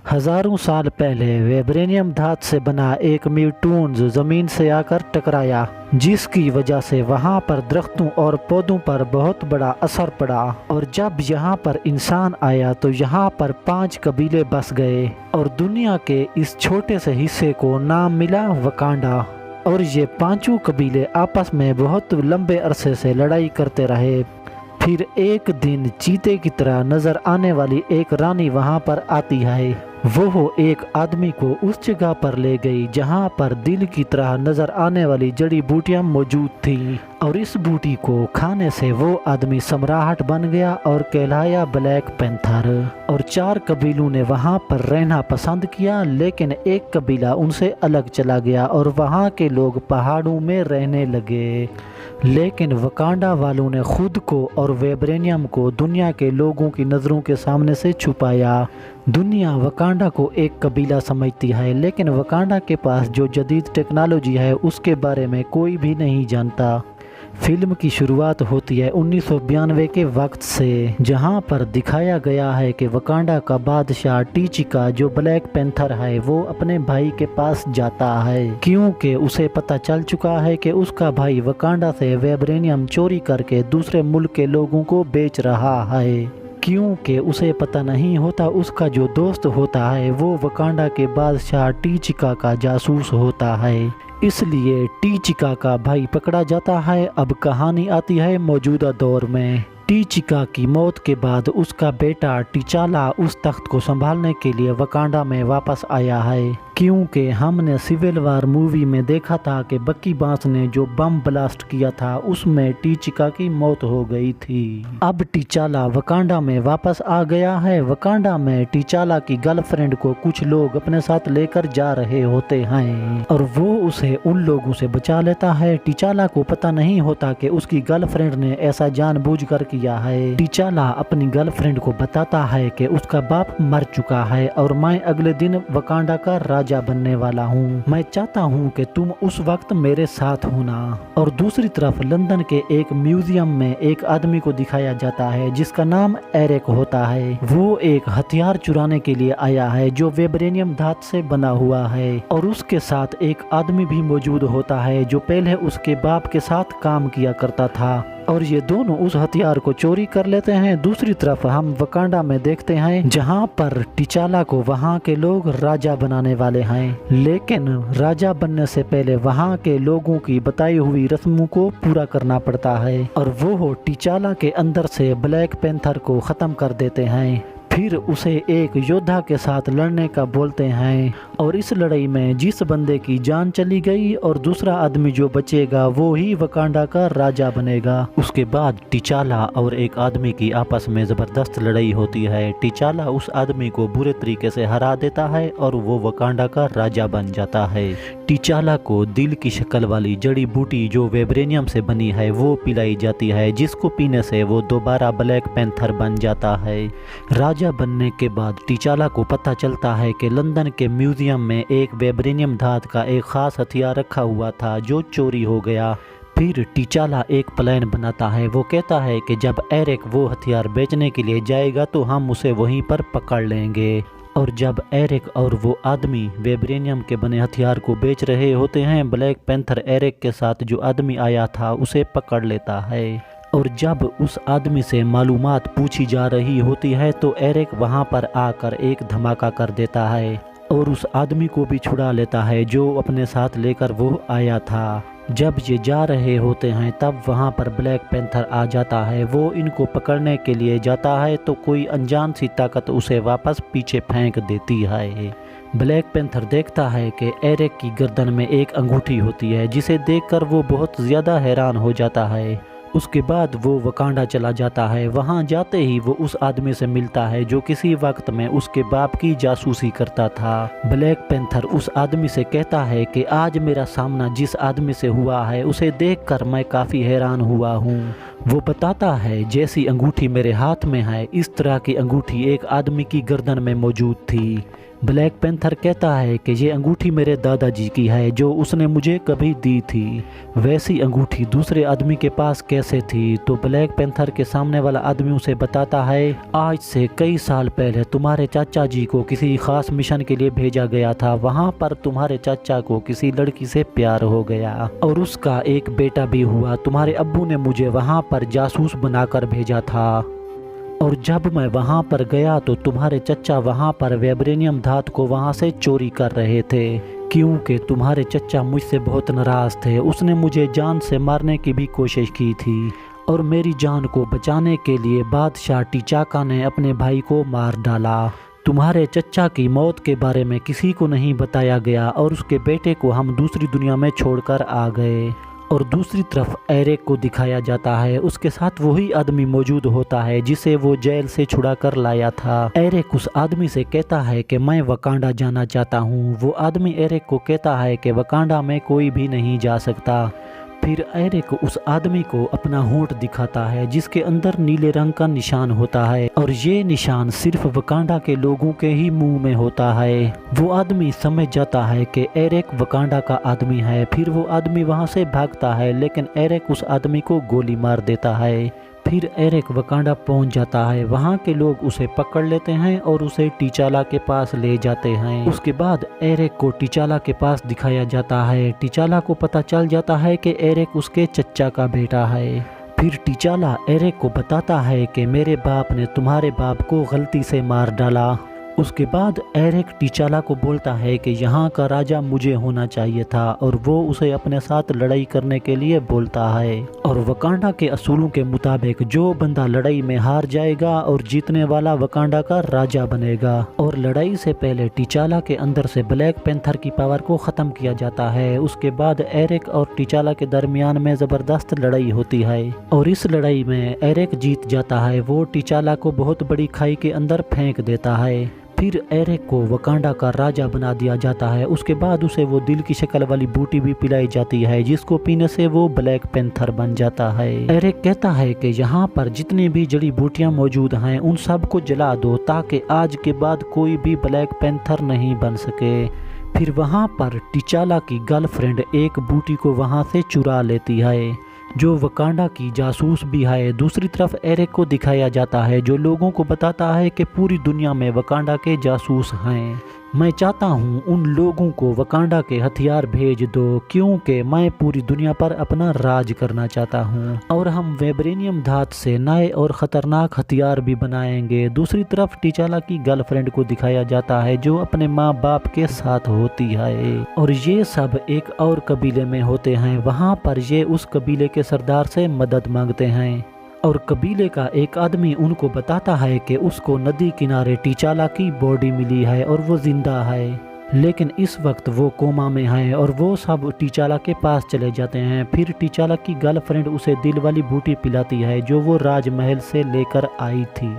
हजारों साल पहले वेब्रेनियम धात से बना एक म्यूटून्स जमीन से आकर टकराया, जिसकी वजह से वहां पर दरख्तों और पौधों पर बहुत बड़ा असर पड़ा। और जब यहाँ पर इंसान आया तो यहाँ पर 5 कबीले बस गए और दुनिया के इस छोटे से हिस्से को नाम मिला वकांडा। और ये 5 कबीले आपस में बहुत लंबे अरसे से लड़ाई करते रहे। फिर एक दिन चीते की तरह नजर आने वाली एक रानी वहां पर आती है। वो एक आदमी को उस जगह पर ले गई जहां पर दिल की तरह नजर आने वाली जड़ी बूटियां मौजूद थी। और इस बूटी को खाने से वो आदमी सम्राट बन गया और कहलाया ब्लैक पैंथर। और 4 कबीलों ने वहां पर रहना पसंद किया, लेकिन एक कबीला उनसे अलग चला गया और वहां के लोग पहाड़ों में रहने लगे। लेकिन वकांडा वालों ने खुद को और वेब्रेनियम को दुनिया के लोगों की नज़रों के सामने से छुपाया। दुनिया वकांडा को एक कबीला समझती है, लेकिन वकांडा के पास जो जदीद टेक्नोलॉजी है उसके बारे में कोई भी नहीं जानता। फिल्म की शुरुआत होती है 1992 के वक्त से, जहां पर दिखाया गया है कि वकांडा का बादशाह टीचिका जो ब्लैक पैंथर है वो अपने भाई के पास जाता है, क्योंकि उसे पता चल चुका है कि उसका भाई वकांडा से वेब्रेनियम चोरी करके दूसरे मुल्क के लोगों को बेच रहा है। क्योंकि उसे पता नहीं होता उसका जो दोस्त होता है वो वकांडा के बादशाह टीचिका का जासूस होता है, इसलिए टीचिका का भाई पकड़ा जाता है। अब कहानी आती है मौजूदा दौर में। टीचिका की मौत के बाद उसका बेटा टिचाला उस तख्त को संभालने के लिए वकांडा में वापस आया है, क्योंकि हमने सिविल वार मूवी में देखा था कि बक्की बांस ने जो बम ब्लास्ट किया था उसमें टीचिका की मौत हो गई थी। अब टिचाला वकांडा में वापस आ गया है। वकांडा में टिचाला की गर्लफ्रेंड को कुछ लोग अपने साथ लेकर जा रहे होते हैं और वो उसे उन लोगों से बचा लेता है। टिचाला को पता नहीं होता कि उसकी गर्लफ्रेंड ने ऐसा जानबूझकर किया है। टिचाला अपनी गर्लफ्रेंड को बताता है कि उसका बाप मर चुका है और मैं अगले दिन वकांडा का राजा बनने वाला हूँ। मैं चाहता हूँ कि तुम उस वक्त मेरे साथ होना। और दूसरी तरफ लंदन के एक म्यूजियम में एक आदमी को दिखाया जाता है जिसका नाम एरिक होता है। वो एक हथियार चुराने के लिए आया है जो वेब्रेनियम धात से बना हुआ है, और उसके साथ एक आदमी भी मौजूद होता है जो पहले उसके बाप के साथ काम किया करता था, और ये दोनों उस हथियार को चोरी कर लेते हैं। दूसरी तरफ हम वकांडा में देखते हैं जहां पर टिचाला को वहां के लोग राजा बनाने वाले हैं, लेकिन राजा बनने से पहले वहां के लोगों की बताई हुई रस्मों को पूरा करना पड़ता है, और वो टिचाला के अंदर से ब्लैक पैंथर को ख़त्म कर देते हैं। फिर उसे एक योद्धा के साथ लड़ने का बोलते हैं, और इस लड़ाई में जिस बंदे की जान चली गई और दूसरा आदमी जो बचेगा वो ही वकांडा का राजा बनेगा। उसके बाद टिचाला और एक आदमी की आपस में ज़बरदस्त लड़ाई होती है। टिचाला उस आदमी को बुरे तरीके से हरा देता है और वो वकांडा का राजा बन जाता है। टिचाला को दिल की शक्ल वाली जड़ी बूटी जो वेब्रेनियम से बनी है वो पिलाई जाती है, जिसको पीने से वो दोबारा ब्लैक पैंथर बन जाता है। राजा बनने के बाद टिचाला को पता चलता है कि लंदन के म्यूजियम में एक वेब्रेनियम धात का एक खास हथियार रखा हुआ था जो चोरी हो गया। फिर टिचाला एक प्लान बनाता है। वो कहता है कि जब एरिक वो हथियार बेचने के लिए जाएगा तो हम उसे वहीं पर पकड़ लेंगे। और जब एरिक और वो आदमी वेब्रेनियम के बने हथियार को बेच रहे होते हैं, ब्लैक पैंथर एरिक के साथ जो आदमी आया था उसे पकड़ लेता है। और जब उस आदमी से मालूमात पूछी जा रही होती है तो एरिक वहां पर आकर एक धमाका कर देता है और उस आदमी को भी छुड़ा लेता है जो अपने साथ लेकर वो आया था। जब ये जा रहे होते हैं तब वहाँ पर ब्लैक पैंथर आ जाता है। वो इनको पकड़ने के लिए जाता है तो कोई अनजान सी ताकत उसे वापस पीछे फेंक देती है। ब्लैक पैंथर देखता है कि एरिक की गर्दन में एक अंगूठी होती है, जिसे देखकर वो बहुत ज़्यादा हैरान हो जाता है। उसके बाद वो वकांडा चला जाता है। वहाँ जाते ही वो उस आदमी से मिलता है जो किसी वक्त में उसके बाप की जासूसी करता था। ब्लैक पैंथर उस आदमी से कहता है कि आज मेरा सामना जिस आदमी से हुआ है उसे देखकर मैं काफ़ी हैरान हुआ हूँ। वो बताता है जैसी अंगूठी मेरे हाथ में है इस तरह की अंगूठी एक आदमी की गर्दन में मौजूद थी। ब्लैक पैंथर कहता है कि ये अंगूठी मेरे दादाजी की है जो उसने मुझे कभी दी थी। वैसी अंगूठी दूसरे आदमी के पास कैसे थी? तो ब्लैक पैंथर के सामने वाला आदमी उसे बताता है आज से कई साल पहले तुम्हारे चाचा जी को किसी खास मिशन के लिए भेजा गया था। वहाँ पर तुम्हारे चाचा को किसी लड़की से प्यार हो गया और उसका एक बेटा भी हुआ। तुम्हारे अब्बू ने मुझे वहाँ पर जासूस बनाकर भेजा था और जब मैं वहाँ पर गया तो तुम्हारे चचा वहाँ पर वाइब्रेनियम धातु को वहाँ से चोरी कर रहे थे क्योंकि तुम्हारे चचा मुझसे बहुत नाराज़ थे। उसने मुझे जान से मारने की भी कोशिश की थी और मेरी जान को बचाने के लिए बादशाह टिचाका ने अपने भाई को मार डाला। तुम्हारे चचा की मौत के बारे में किसी को नहीं बताया गया और उसके बेटे को हम दूसरी दुनिया में छोड़कर आ गए। और दूसरी तरफ एरिक को दिखाया जाता है, उसके साथ वही आदमी मौजूद होता है जिसे वो जेल से छुड़ा कर लाया था। एरिक उस आदमी से कहता है कि मैं वकांडा जाना चाहता हूँ। वो आदमी एरिक को कहता है कि वकांडा में कोई भी नहीं जा सकता। फिर एरिक उस आदमी को अपना होंठ दिखाता है जिसके अंदर नीले रंग का निशान होता है और ये निशान सिर्फ वकांडा के लोगों के ही मुंह में होता है। वो आदमी समझ जाता है कि एरिक वकांडा का आदमी है। फिर वो आदमी वहां से भागता है लेकिन एरिक उस आदमी को गोली मार देता है। फिर एरिक वकांडा पहुंच जाता है। वहाँ के लोग उसे पकड़ लेते हैं और उसे टिचाला के पास ले जाते हैं। उसके बाद एरिक को टिचाला के पास दिखाया जाता है। टिचाला को पता चल जाता है कि एरिक उसके चचा का बेटा है। फिर टिचाला एरिक को बताता है कि मेरे बाप ने तुम्हारे बाप को गलती से मार डाला। उसके बाद एरिक टिचाला को बोलता है कि यहाँ का राजा मुझे होना चाहिए था और वो उसे अपने साथ लड़ाई करने के लिए बोलता है। और वकांडा के असूलों के मुताबिक जो बंदा लड़ाई में हार जाएगा और जीतने वाला वकांडा का राजा बनेगा। और लड़ाई से पहले टिचाला के अंदर से ब्लैक पैंथर की पावर को ख़त्म किया जाता है। उसके बाद एरिक और टिचाला के दरमियान में ज़बरदस्त लड़ाई होती है और इस लड़ाई में एरिक जीत जाता है। वो टिचाला को बहुत बड़ी खाई के अंदर फेंक देता है। फिर एरिक को वकांडा का राजा बना दिया जाता है। उसके बाद उसे वो दिल की शक्ल वाली बूटी भी पिलाई जाती है जिसको पीने से वो ब्लैक पैंथर बन जाता है। एरिक कहता है कि यहाँ पर जितनी भी जड़ी बूटियाँ मौजूद हैं उन सब को जला दो ताकि आज के बाद कोई भी ब्लैक पैंथर नहीं बन सके। फिर वहाँ पर टिचाला की गर्लफ्रेंड एक बूटी को वहाँ से चुरा लेती है जो वकांडा की जासूस भी है। दूसरी तरफ एरिक को दिखाया जाता है जो लोगों को बताता है कि पूरी दुनिया में वकांडा के जासूस हैं। मैं चाहता हूँ उन लोगों को वकांडा के हथियार भेज दो क्योंकि मैं पूरी दुनिया पर अपना राज करना चाहता हूँ और हम वाइब्रेनियम धातु से नए और ख़तरनाक हथियार भी बनाएंगे। दूसरी तरफ टिचाला की गर्लफ्रेंड को दिखाया जाता है जो अपने माँ बाप के साथ होती है और ये सब एक और कबीले में होते हैं। वहाँ पर ये उस कबीले के सरदार से मदद मांगते हैं और कबीले का एक आदमी उनको बताता है कि उसको नदी किनारे टिचाला की बॉडी मिली है और वो जिंदा है लेकिन इस वक्त वो कोमा में है। और वो सब टिचाला के पास चले जाते हैं। फिर टिचाला की गर्लफ्रेंड उसे दिल वाली बूटी पिलाती है जो वो राजमहल से लेकर आई थी।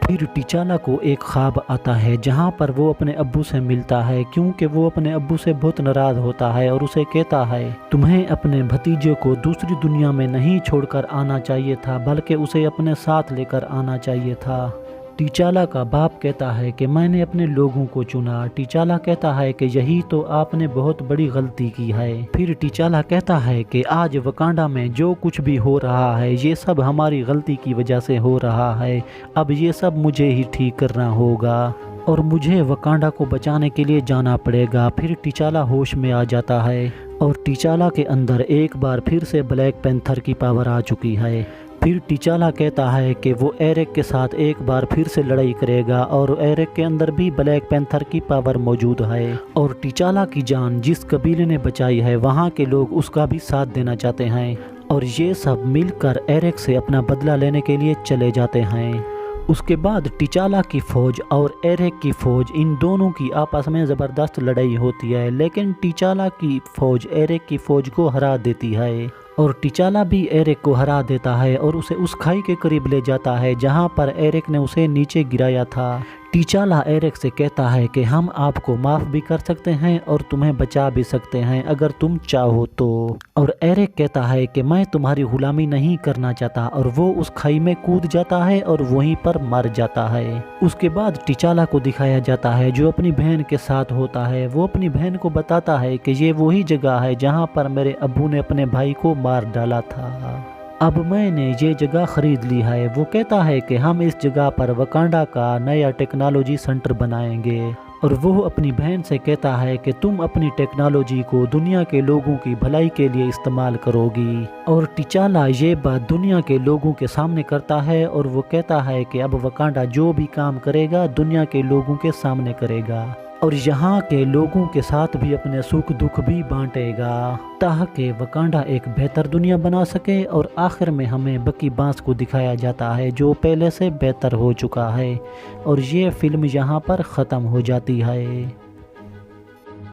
फिर टिचाला को एक ख्वाब आता है जहाँ पर वो अपने अब्बू से मिलता है क्योंकि वो अपने अब्बू से बहुत नाराज़ होता है और उसे कहता है तुम्हें अपने भतीजे को दूसरी दुनिया में नहीं छोड़कर आना चाहिए था बल्कि उसे अपने साथ लेकर आना चाहिए था। टिचाला का बाप कहता है कि मैंने अपने लोगों को चुना। टिचाला कहता है कि यही तो आपने बहुत बड़ी गलती की है। फिर टिचाला कहता है कि आज वकांडा में जो कुछ भी हो रहा है ये सब हमारी गलती की वजह से हो रहा है। अब ये सब मुझे ही ठीक करना होगा और मुझे वकांडा को बचाने के लिए जाना पड़ेगा। फिर टिचाला होश में आ जाता है और टिचाला के अंदर एक बार फिर से ब्लैक पैंथर की पावर आ चुकी है। फिर टिचाला कहता है कि वो एरिक के साथ एक बार फिर से लड़ाई करेगा और एरिक के अंदर भी ब्लैक पैंथर की पावर मौजूद है और टिचाला की जान जिस कबीले ने बचाई है वहाँ के लोग उसका भी साथ देना चाहते हैं और ये सब मिलकर एरिक से अपना बदला लेने के लिए चले जाते हैं। उसके बाद टिचाला की फ़ौज और एरिक की फ़ौज इन दोनों की आपस में ज़बरदस्त लड़ाई होती है लेकिन टिचाला की फ़ौज एरिक की फ़ौज को हरा देती है और टिचाला भी एरिक को हरा देता है और उसे उस खाई के करीब ले जाता है जहां पर एरिक ने उसे नीचे गिराया था। टिचाला एरिक से कहता है कि हम आपको माफ़ भी कर सकते हैं और तुम्हें बचा भी सकते हैं अगर तुम चाहो तो। और एरिक कहता है कि मैं तुम्हारी गुलामी नहीं करना चाहता, और वो उस खाई में कूद जाता है और वहीं पर मर जाता है। उसके बाद टिचाला को दिखाया जाता है जो अपनी बहन के साथ होता है। वो अपनी बहन को बताता है कि ये वही जगह है जहाँ पर मेरे अब्बू ने अपने भाई को मार डाला था। अब मैंने ये जगह खरीद ली है। वो कहता है कि हम इस जगह पर वकांडा का नया टेक्नोलॉजी सेंटर बनाएंगे। और वो अपनी बहन से कहता है कि तुम अपनी टेक्नोलॉजी को दुनिया के लोगों की भलाई के लिए इस्तेमाल करोगी। और टिचाला ये बात दुनिया के लोगों के सामने करता है और वो कहता है कि अब वकांडा जो भी काम करेगा दुनिया के लोगों के सामने करेगा और यहाँ के लोगों के साथ भी अपने सुख दुख भी बांटेगा ताकि वकांडा एक बेहतर दुनिया बना सके। और आखिर में हमें बकी बांस को दिखाया जाता है जो पहले से बेहतर हो चुका है और ये फिल्म यहाँ पर ख़त्म हो जाती है।